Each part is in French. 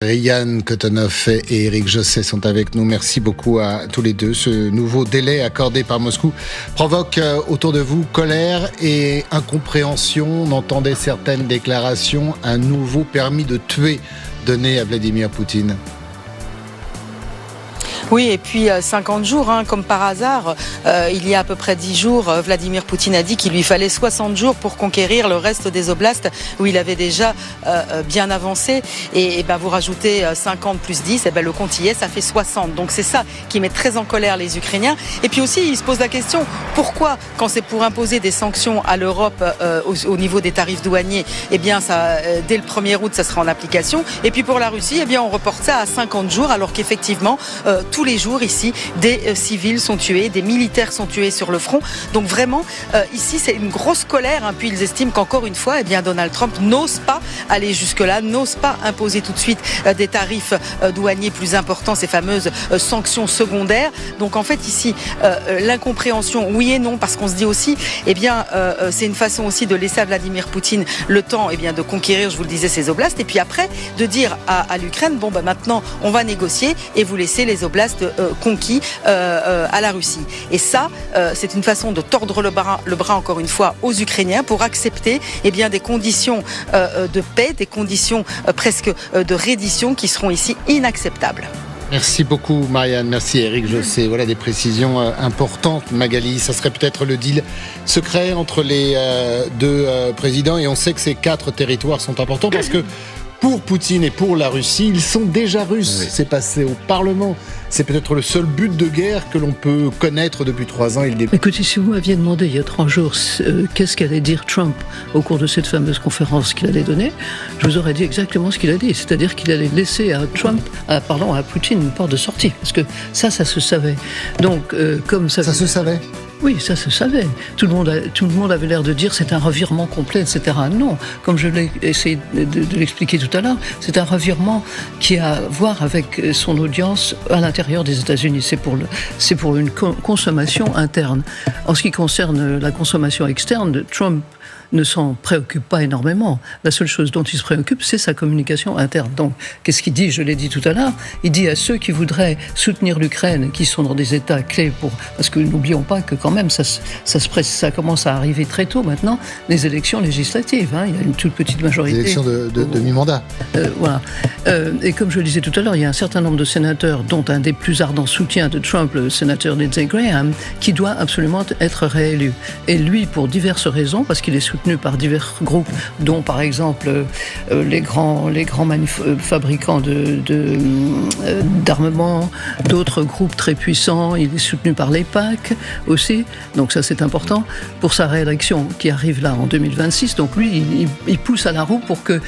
Yann Kotonov et Éric Josset sont avec nous. Merci beaucoup à tous les deux. Ce nouveau délai accordé par Moscou provoque autour de vous colère et incompréhension. On entendait certaines déclarations, un nouveau permis de tuer donné à Vladimir Poutine. Oui, et puis 50 jours, comme par hasard, il y a à peu près 10 jours, Vladimir Poutine a dit qu'il lui fallait 60 jours pour conquérir le reste des oblasts où il avait déjà bien avancé. Et vous rajoutez 50 plus 10, le compte y est, ça fait 60. Donc c'est ça qui met très en colère les Ukrainiens. Et puis aussi, ils se posent la question, pourquoi, quand c'est pour imposer des sanctions à l'Europe au niveau des tarifs douaniers, ça, dès le 1er août, ça sera en application. Et puis pour la Russie, on reporte ça à 50 jours, alors qu'effectivement, tous les jours ici, des civils sont tués, des militaires sont tués sur le front. Donc vraiment, ici, c'est une grosse colère. Puis ils estiment qu'encore une fois, Donald Trump n'ose pas aller jusque-là, n'ose pas imposer tout de suite des tarifs douaniers plus importants, ces fameuses sanctions secondaires. Donc en fait, ici, l'incompréhension, oui et non, parce qu'on se dit aussi, c'est une façon aussi de laisser à Vladimir Poutine le temps de conquérir, je vous le disais, ces oblasts. Et puis après, de dire à l'Ukraine, maintenant, on va négocier et vous laissez les oblasts conquis à la Russie. Et ça, c'est une façon de tordre le bras encore une fois aux Ukrainiens pour accepter des conditions de paix, des conditions presque de reddition qui seront ici inacceptables. Merci beaucoup Marianne, merci Éric Josset. Voilà des précisions importantes. Magali, ça serait peut-être le deal secret entre les deux présidents, et on sait que ces 4 territoires sont importants parce que pour Poutine et pour la Russie, ils sont déjà russes. Oui. C'est passé au Parlement. C'est peut-être le seul but de guerre que l'on peut connaître depuis 3 ans. Écoutez, si vous m'aviez demandé il y a 3 jours qu'est-ce qu'allait dire Trump au cours de cette fameuse conférence qu'il allait donner, je vous aurais dit exactement ce qu'il a dit. C'est-à-dire qu'il allait laisser à Poutine une porte de sortie. Parce que ça se savait. Donc, comme ça se savait. Oui, ça se savait. Tout le monde avait l'air de dire c'est un revirement complet, etc. Non, comme je l'ai essayé de l'expliquer tout à l'heure, c'est un revirement qui a à voir avec son audience à l'intérieur des États-Unis. C'est pour une consommation interne. En ce qui concerne la consommation externe, Trump ne s'en préoccupe pas énormément. La seule chose dont il se préoccupe, c'est sa communication interne. Donc, qu'est-ce qu'il dit ? Je l'ai dit tout à l'heure. Il dit à ceux qui voudraient soutenir l'Ukraine, qui sont dans des états clés parce que n'oublions pas que quand même, ça commence à arriver très tôt maintenant, les élections législatives. Il y a une toute petite majorité. Les élections de mi-mandat. Voilà. Et comme je le disais tout à l'heure, il y a un certain nombre de sénateurs, dont un des plus ardents soutiens de Trump, le sénateur Lindsey Graham, qui doit absolument être réélu. Et lui, pour diverses raisons, parce qu'il est soutenu par divers groupes, dont par exemple les grands fabricants d'armements, d'autres groupes très puissants. Il est soutenu par l'EPAC aussi, donc ça c'est important pour sa réélection qui arrive là en 2026. Donc lui, il pousse à la roue pour que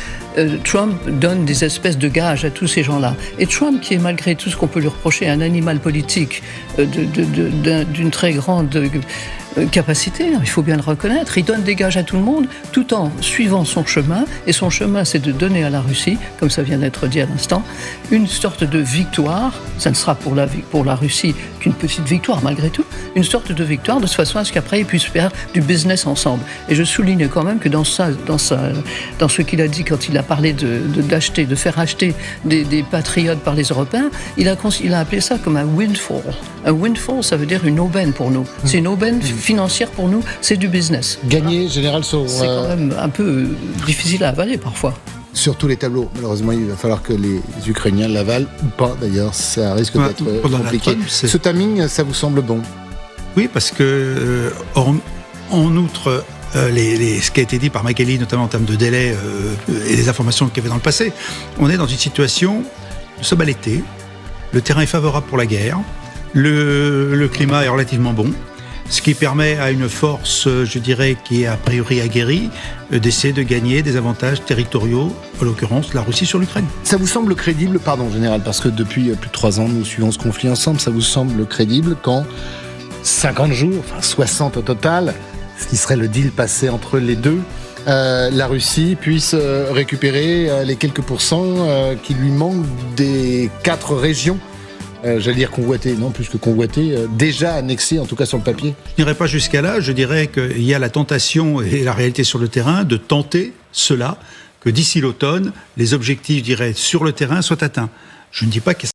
Trump donne des espèces de gages à tous ces gens-là. Et Trump, qui est malgré tout ce qu'on peut lui reprocher, un animal politique d'une très grande capacité, il faut bien le reconnaître, il donne des gages à tout le monde tout en suivant son chemin, et son chemin c'est de donner à la Russie, comme ça vient d'être dit à l'instant, une sorte de victoire. Ça ne sera pour la Russie qu'une petite victoire malgré tout, une sorte de victoire de façon à ce qu'après ils puissent faire du business ensemble. Et je souligne quand même que dans ce qu'il a dit quand il a parlé de faire acheter des patriotes par les Européens, il a appelé ça comme un windfall. Un windfall, ça veut dire une aubaine pour nous. C'est une aubaine financière pour nous, c'est du business. Gagner, général Sauron. C'est quand même un peu difficile à avaler parfois. Sur tous les tableaux. Malheureusement, il va falloir que les Ukrainiens l'avalent ou pas d'ailleurs. Ça risque d'être compliqué. Ce timing, ça vous semble bon ? Oui, parce que en outre ce qui a été dit par Magali, notamment en termes de délai et les informations qu'il y avait dans le passé, on est dans une situation, nous sommes à l'été, le terrain est favorable pour la guerre, le climat est relativement bon, ce qui permet à une force, je dirais, qui est a priori aguerrie, d'essayer de gagner des avantages territoriaux, en l'occurrence la Russie sur l'Ukraine. Ça vous semble crédible, pardon général, parce que depuis plus de 3 ans, nous suivons ce conflit ensemble, ça vous semble crédible quand 50 jours, enfin 60 au total, ce qui serait le deal passé entre les deux, la Russie puisse récupérer les quelques pourcents qui lui manquent des 4 régions, j'allais dire convoitées, non plus que convoitées, déjà annexées, en tout cas sur le papier. Je n'irai pas jusqu'à là, je dirais qu'il y a la tentation et la réalité sur le terrain de tenter cela que d'ici l'automne, les objectifs, je dirais, sur le terrain soient atteints. Je ne dis pas que